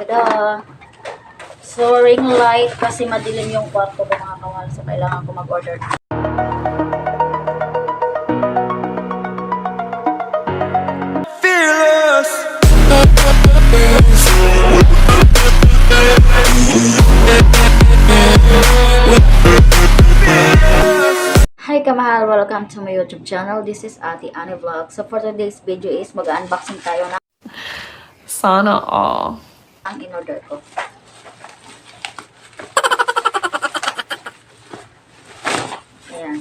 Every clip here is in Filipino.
Tada! So, ring light kasi madilim yung kwarto ko mga kawal. So, kailangan ko mag-order. Fearless. Hi kamahal! Welcome to my YouTube channel. This is Ate Annie Vlog. So, for today's video is mag-unboxing tayo ng Sana all. ang in-order ko. Ayan.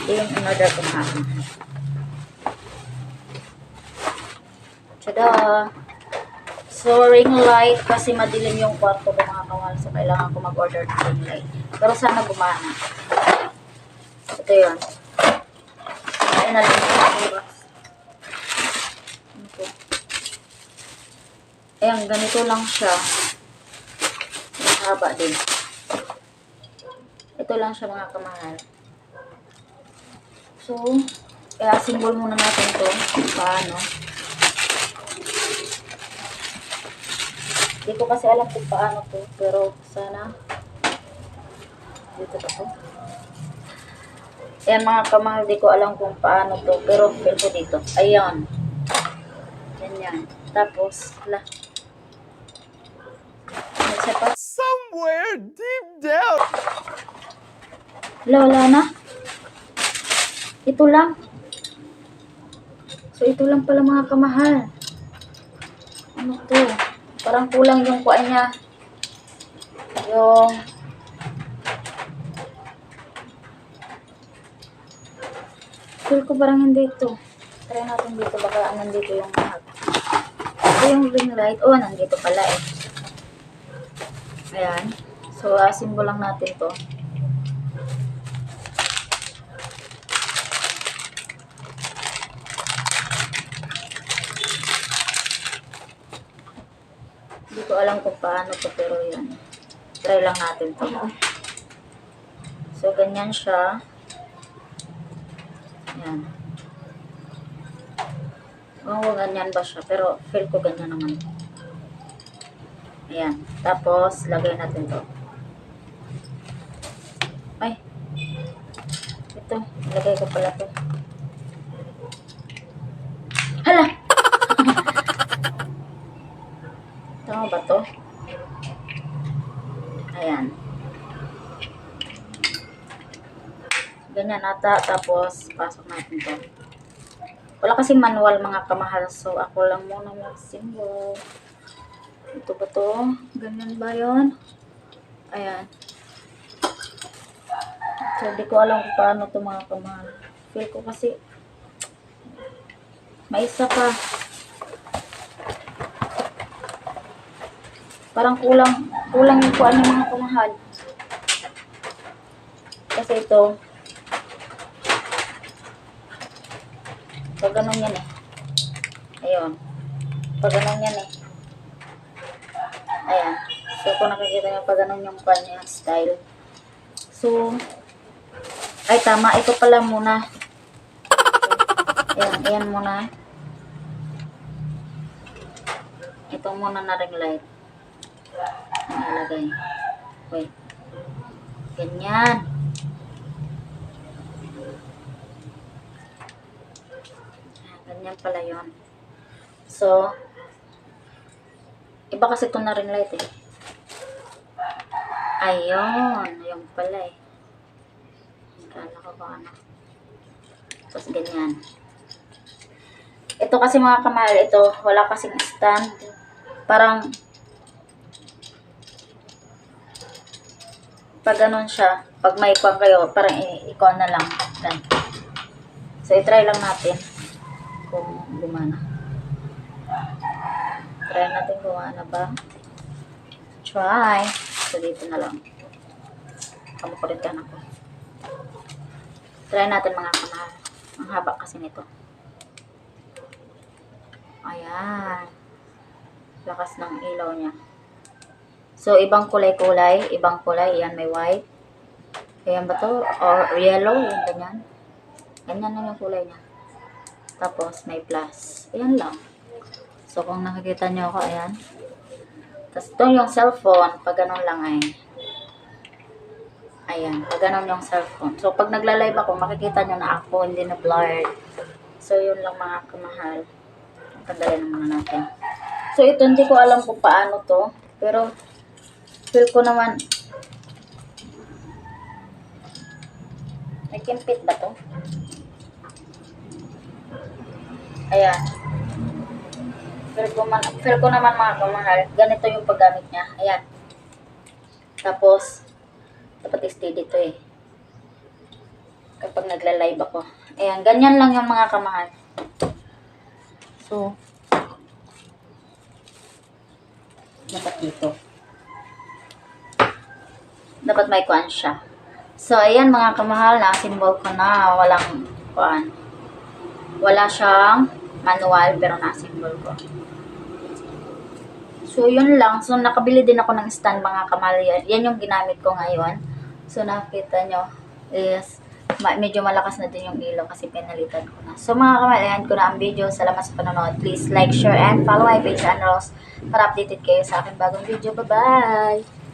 Ito yung in-order ko na akin. Tada! So, ring light kasi madilim yung kwarto ko mga kawal. So, kailangan ko mag-order ng ring light. Pero sana gumana. Ito yun. Ayun na lang yung box. Ano po? Ayan, ganito lang siya. Mahaba din. Ito lang siya mga kamahal. So, kaya symbol muna natin to. Paano? Hindi ko kasi alam kung paano to. Pero sana dito to. Ayan mga kamahal, di ko alam kung paano to. Pero feel ko dito. Ayan. Ganyan. Tapos, Somewhere deep down. wala na. Ito lang. So, ito lang pala mga kamahal. Ano to? Parang kulang yung kuha niya. Yung feel ko parang hindi ito. Try natin dito. Baka nandito yung mahal. Ito yung ring light. Oh, nandito pala eh. Ayan. So, symbol lang natin to. Hindi ko alam kung paano to, pero yan. Try lang natin to. So, ganyan siya. Yan. Oo, ganyan ba siya? Pero, feel ko ganyan naman. Ayan. Tapos, lagay natin to. Ay. Ito. Lagay ko pala to. Hala! Tama ba to? Ayan. Ganyan ata. Tapos, pasok natin to. Wala kasing manual mga kamahal. So, ako lang muna mag-symbol. Ito ba to? Ganyan ba yun? Ayan. So, di ko alam kung paano to mga kamahal. Feel ko kasi may isa pa. Parang kulang yung kuhaan ng mga kamahal. Kasi ito, pag ganun yan eh. Ayun. Pag ganun yan eh. Ayan. So, kung nakikita nyo, pag ganun yung kanya style. So, ay tama. Ito pala muna. Ayan. Ayan muna. Ito muna na ring light. Nalagay. Wait. Ganyan. Ganyan pala yun. So, iba kasi ito na ring light eh. Ayun. Ayun pala eh. Kala ko ba ano. Tapos ganyan. Ito kasi mga kamahal, ito, wala kasing stand. Parang, pag ganun siya, pag may ikon kayo, parang ikon na lang. Ganun. So, i-try lang natin kung gumana. Try natin kung gumana ba. Try. So, dito na lang. Kamukulitan ako. Try natin mga kamahal. Ang haba kasi nito. Ayan. Lakas ng ilaw niya. So, ibang kulay-kulay. Ibang kulay. Ayan, may white. Ayan ba to? Or yellow. Ayan, ganyan. Ganyan na yung kulay niya. Tapos, may plus. Ayan lang. So, kung nakikita nyo ako, ayan. Tapos ito yung cellphone, pag ganun lang ay. Ayan, pag ganun yung cellphone. So, pag nagla-live ako, makikita nyo na ako, hindi na blurred. So, yun lang mga kamahal. Tanggalin na muna natin. So, ito, hindi ko alam kung paano to. Pero, feel ko naman, may kimpit ba to? Ayan. Feel ko naman mga kamahal, ganito yung paggamit niya. Ayan. Tapos, dapat steady to eh. Kapag nagla-live ako. Ayan, ganyan lang yung mga kamahal. So, dapat dito. Dapat may kuan siya. So, ayan mga kamahal, na-symbol ko na. Walang kuan. Wala siyang manual, pero na-symbol ko. So, yun lang. So, nakabili din ako ng stand mga kamahal. Yan yung ginamit ko ngayon. So, nakita nyo is medyo malakas na din yung ilaw kasi pinalitan ko na. So, mga kamahal, ayan ko na ang video. Salamat sa panonood. Please like, share, and follow my page and Rose para updated kayo sa aking bagong video. Bye-bye!